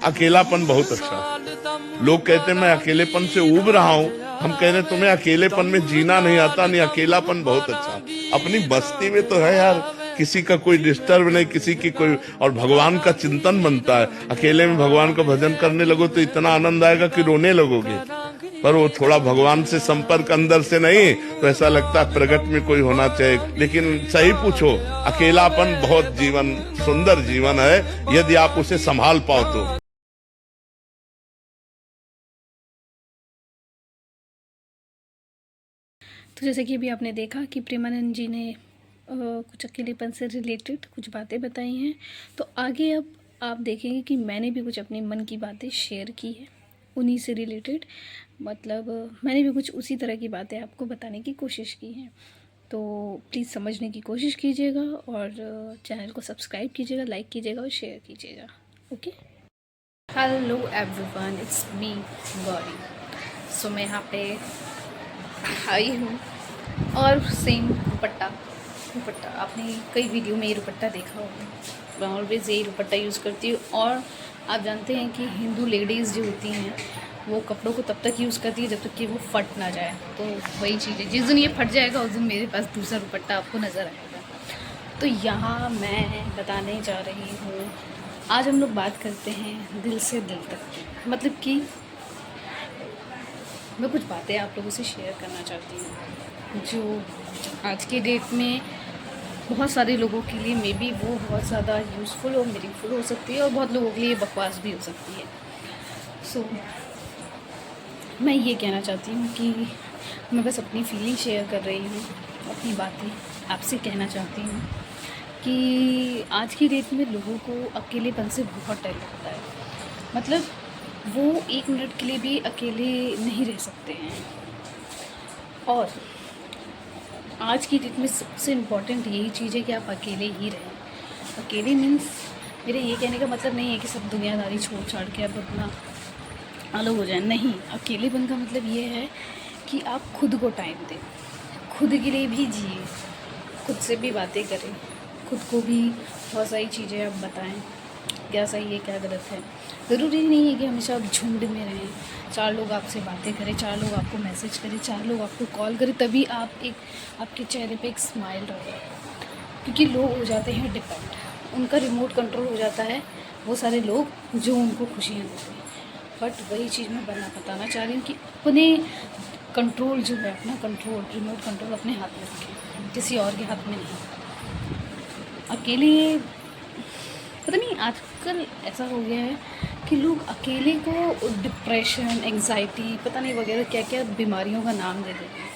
अकेलापन बहुत अच्छा। लोग कहते हैं मैं अकेलेपन से ऊब रहा हूँ, हम कह रहे हैं तुम्हें अकेलेपन में जीना नहीं आता, नहीं अकेलापन बहुत अच्छा। अपनी बस्ती में तो है यार, किसी का कोई डिस्टर्ब नहीं, किसी की कोई, और भगवान का चिंतन बनता है। अकेले में भगवान का भजन करने लगो तो इतना आनंद आएगा कि रोने लगोगे। पर वो थोड़ा भगवान से संपर्क अंदर से नहीं तो ऐसा लगता है प्रगट में कोई होना चाहिए। लेकिन सही पूछो, अकेलापन बहुत जीवन सुंदर जीवन है यदि आप उसे संभाल पाओ तो। तो जैसे कि अभी आपने देखा कि प्रेमानंद जी ने कुछ अकेलेपन से रिलेटेड कुछ बातें बताई हैं। तो आगे अब आप देखेंगे कि मैंने भी कुछ अपने मन की बातें शेयर की है उन्हीं से रिलेटेड। मतलब मैंने भी कुछ उसी तरह की बातें आपको बताने की कोशिश की हैं। तो प्लीज़ समझने की कोशिश कीजिएगा और चैनल को सब्सक्राइब कीजिएगा, लाइक कीजिएगा और शेयर कीजिएगा। Okay, hello everyone, it's me Gauri. So मैं यहाँ पे आई हूँ और सेम दुपट्टा आपने कई वीडियो में ये दुपट्टा देखा होगा। मैं ऑलवेज़ यही दुपट्टा यूज़ करती हूँ। और आप जानते हैं कि हिंदू लेडीज़ जो होती हैं वो कपड़ों को तब तक यूज़ करती है जब तक कि वो फट ना जाए। तो वही चीज़ है, जिस दिन ये फट जाएगा उस दिन मेरे पास दूसरा दुपट्टा आपको नज़र आएगा। तो यहाँ मैं बताने जा रही हूँ, आज हम लोग बात करते हैं दिल से दिल तक। मतलब कि मैं कुछ बातें आप लोगों से शेयर करना चाहती हूँ जो आज के डेट में बहुत सारे लोगों के लिए मे बी वो बहुत ज़्यादा यूज़फुल और मीनिंगफुल हो सकती है और बहुत लोगों के लिए बकवास भी हो सकती है। सो मैं ये कहना चाहती हूँ कि मैं बस अपनी फीलिंग शेयर कर रही हूँ, अपनी बातें आपसे कहना चाहती हूँ कि आज की डेट में लोगों को अकेलेपन से बहुत डर लगता है। मतलब वो एक मिनट के लिए भी अकेले नहीं रह सकते हैं। और आज की डेट में सबसे इम्पॉर्टेंट यही चीज़ है कि आप अकेले ही रहें। अकेले मीन्स मेरे ये कहने का मतलब नहीं है कि सब दुनियादारी छोड़ छाड़ के आप अपना अलग हो जाए। नहीं, अकेलेपन का मतलब ये है कि आप खुद को टाइम दें, खुद के लिए भी जिए, खुद से भी बातें करें, खुद को भी बहुत सारी चीज़ें आप बताएं, क्या सही है क्या गलत है। ज़रूरी नहीं है कि हमेशा आप झुंड में रहें, चार लोग आपसे बातें करें, चार लोग आपको मैसेज करें, चार लोग आपको कॉल करें तभी आपके चेहरे पे एक स्माइल रहे। क्योंकि लोग हो जाते हैं डिपेंड, उनका रिमोट कंट्रोल हो जाता है वो सारे लोग जो उनको खुशियाँ देते हैं। बट वही चीज़ मैं बताना चाह रही हूँ कि अपने कंट्रोल जो है, अपना कंट्रोल, रिमोट कंट्रोल अपने हाथ में रखें, किसी और के हाथ में नहीं। अकेले पता नहीं आजकल ऐसा हो गया है कि लोग अकेले को डिप्रेशन, एंग्जाइटी, पता नहीं वगैरह क्या क्या बीमारियों का नाम दे देते हैं,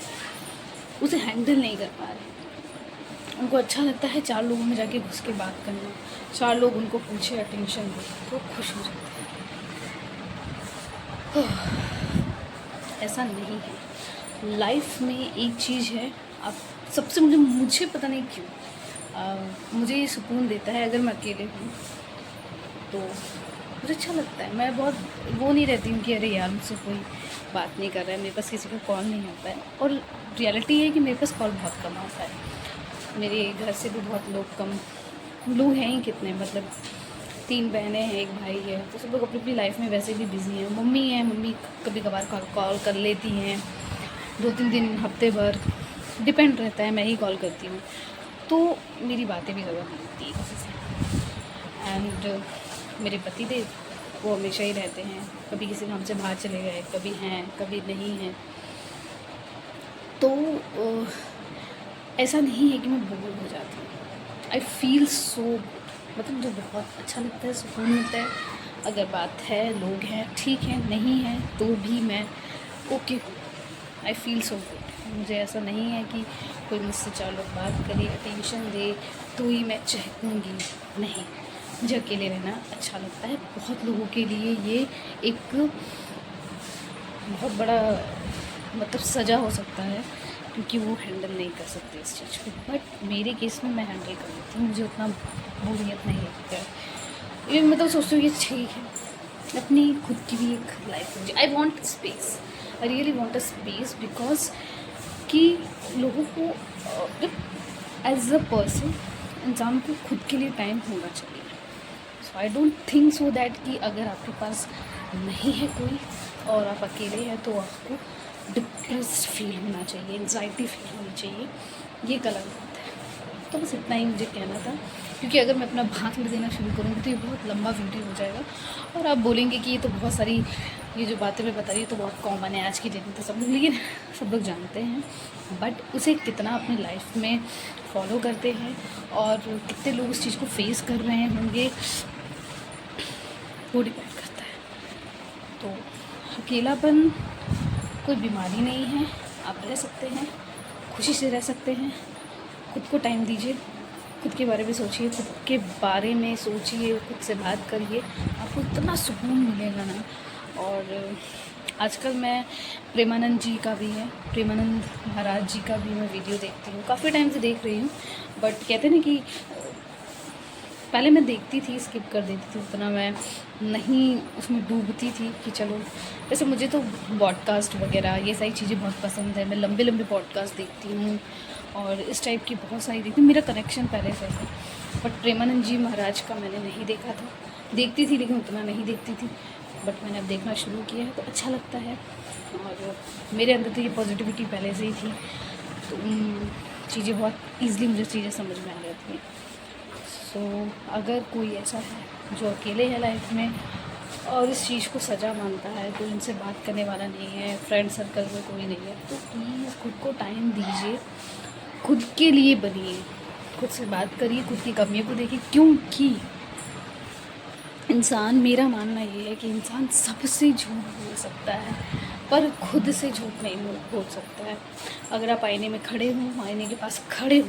उसे हैंडल नहीं कर पा रहे। उनको अच्छा लगता है चार लोगों में जाके घुस के बात करना, चार लोग उनको पूछे, अटेंशन दे तो खुश हो जाते हैं। ऐसा नहीं है। लाइफ में एक चीज़ है, आप सबसे मुझे पता नहीं क्यों मुझे ये सुकून देता है अगर मैं अकेले हूँ तो मुझे अच्छा लगता है। मैं बहुत वो नहीं रहती हूँ कि अरे यार मुझसे कोई बात नहीं कर रहा है, मेरे पास किसी का कॉल नहीं आता है। और रियलिटी है कि मेरे पास कॉल बहुत कम आता है। मेरे घर से भी बहुत लोग हैं ही कितने, मतलब 3 बहनें हैं, 1 भाई है। तो सब लोग अपनी अपनी लाइफ में वैसे भी बिज़ी हैं। मम्मी है, मम्मी कभी कभार कॉल कर लेती हैं, 2-3 दिन, हफ्ते भर, डिपेंड रहता है, मैं ही कॉल करती हूँ। तो मेरी बातें भी ज़्यादा नहीं होती किसी से। एंड मेरे पति देव वो हमेशा ही रहते हैं, कभी किसी काम से बाहर चले गए, कभी हैं कभी नहीं हैं। तो ऐसा नहीं है कि मैं बोर हो जाती हूँ। आई फील सो गुड, मतलब मुझे बहुत अच्छा लगता है, सुकून मिलता है। अगर बात है, लोग हैं, ठीक है, नहीं है तो भी मैं ओके हूँ। I feel so good. मुझे ऐसा नहीं है कि कोई मुझसे 4 लोग बात करे, अटेंशन दे तो ही मैं चाहूँगी, नहीं। मुझे अकेले रहना अच्छा लगता है। बहुत लोगों के लिए ये एक बहुत बड़ा मतलब सज़ा हो सकता है क्योंकि वो हैंडल नहीं कर सकते इस चीज़ को। बट मेरे केस में मैं हैंडल कर लेती हूँ, मुझे उतना बोरियत नहीं लगता है। ये मतलब सोचती हूँ कि ठीक है, अपनी खुद की भी एक लाइफ मुझे, I want space, I really want a space. Because कि लोगों को एज अ पर्सन, इंसान को खुद के लिए टाइम होना चाहिए। So I don't think so that कि अगर आपके पास नहीं है कोई और आप अकेले हैं तो आपको डिप्रेस्ड फील होना चाहिए, एंजाइटी फील होनी चाहिए, ये गलत बात है। तो बस इतना ही मुझे कहना था, क्योंकि अगर मैं अपना भाषण देना शुरू करूँगी तो ये बहुत लंबा वीडियो हो जाएगा और आप बोलेंगे कि ये तो बहुत सारी, ये जो बातें मैं बता रही हूँ तो बहुत कॉमन है आज की डेट में तो सब लोग, लेकिन सब लोग जानते हैं, बट उसे कितना अपनी लाइफ में फॉलो करते हैं और कितने लोग उस चीज़ को फेस कर रहे होंगे वो डिपेंड करता है। तो अकेलापन कोई बीमारी नहीं है, आप रह सकते हैं, खुशी से रह सकते हैं। खुद को टाइम दीजिए, खुद के बारे में सोचिए, खुद के बारे में सोचिए, खुद से बात करिए, आपको इतना सुकून मिलेगा ना। और आजकल मैं प्रेमानंद जी का भी है, प्रेमानंद महाराज जी का भी मैं वीडियो देखती हूँ, काफ़ी टाइम से देख रही हूँ, बट कहते हैं ना कि पहले मैं देखती थी, स्किप कर देती थी, उतना मैं नहीं उसमें डूबती थी कि चलो। वैसे मुझे तो पॉडकास्ट वगैरह ये सारी चीज़ें बहुत पसंद है, मैं लंबे लंबे पॉडकास्ट देखती हूँ और इस टाइप की बहुत सारी देखती हूँ, मेरा कनेक्शन पहले से है। बट प्रेमानंद जी महाराज का मैंने नहीं देखा था, देखती थी लेकिन उतना नहीं देखती थी, बट मैंने अब देखना शुरू किया है तो अच्छा लगता है। और मेरे अंदर तो ये पॉजिटिविटी पहले से ही थी, तो चीज़ें बहुत ईज़िली मुझे चीज़ें समझ में आ जाती हैं। सो अगर कोई ऐसा है जो अकेले है लाइफ में और इस चीज़ को सज़ा मानता है, कोई उनसे बात करने वाला नहीं है, फ्रेंड सर्कल में कोई नहीं है, तो प्लीज़ खुद को टाइम दीजिए, खुद के लिए बनिए, खुद से बात करिए, खुद की कमियों को देखिए। क्योंकि इंसान, मेरा मानना ये है कि इंसान सबसे झूठ बोल सकता है पर खुद से झूठ नहीं बोल सकता है। अगर आप आईने में खड़े हों, आईने के पास खड़े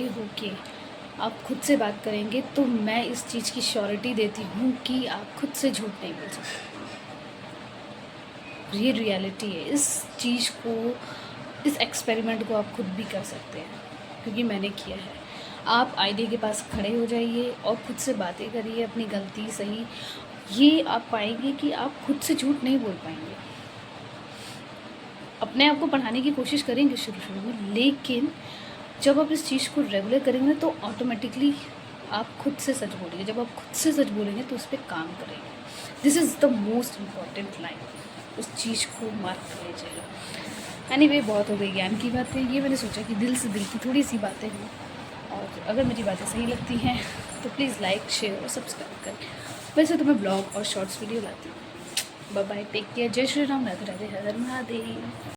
होके आप खुद से बात करेंगे तो मैं इस चीज़ की श्योरिटी देती हूँ कि आप खुद से झूठ नहीं बोल सकते। ये रियलिटी है। इस चीज़ को, इस एक्सपेरिमेंट को आप खुद भी कर सकते हैं, क्योंकि मैंने किया है। आप आईने के पास खड़े हो जाइए और खुद से बातें करिए, अपनी गलती सही, ये आप पाएंगे कि आप खुद से झूठ नहीं बोल पाएंगे। अपने आप को पढ़ाने की कोशिश करेंगे शुरू में, लेकिन जब आप इस चीज़ को रेगुलर करेंगे तो ऑटोमेटिकली आप खुद से सच बोलेंगे। जब आप खुद से सच बोलेंगे तो उस पर काम करेंगे। This is the most important line, उस चीज़ को मार्क कर लीजिएगा। एनीवे, बहुत हो गई ज्ञान की बातें, ये मैंने सोचा कि दिल से दिल की थोड़ी सी बातें हों, और अगर मेरी बातें सही लगती हैं तो प्लीज़ लाइक, शेयर और सब्सक्राइब करें। वैसे तो मैं ब्लॉग और शॉर्ट्स वीडियो लाती हूँ। बाय बाय, टेक केयर, जय श्री राम, राधे राधे, हर हर महादेव।